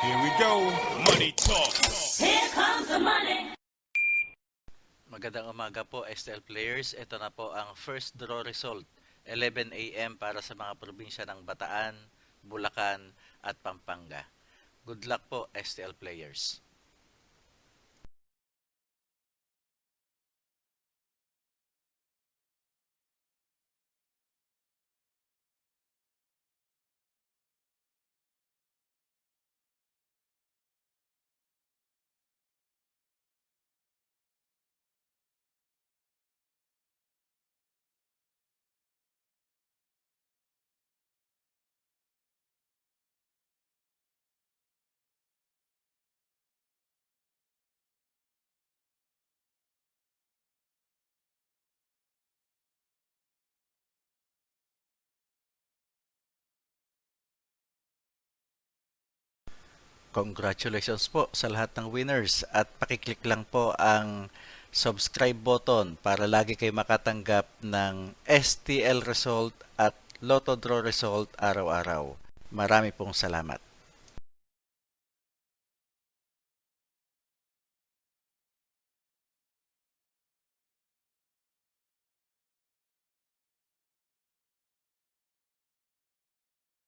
Here we go. Money talk. Here comes the money. Magandang umaga po, STL players. Ito na po ang first draw result. 11 a.m. para sa mga probinsya ng Bataan, Bulacan at Pampanga. Good luck po, STL players. Congratulations po sa lahat ng winners at pakiclick lang po ang subscribe button para lagi kayo makatanggap ng STL result at Lotto Draw result araw-araw. Marami pong salamat.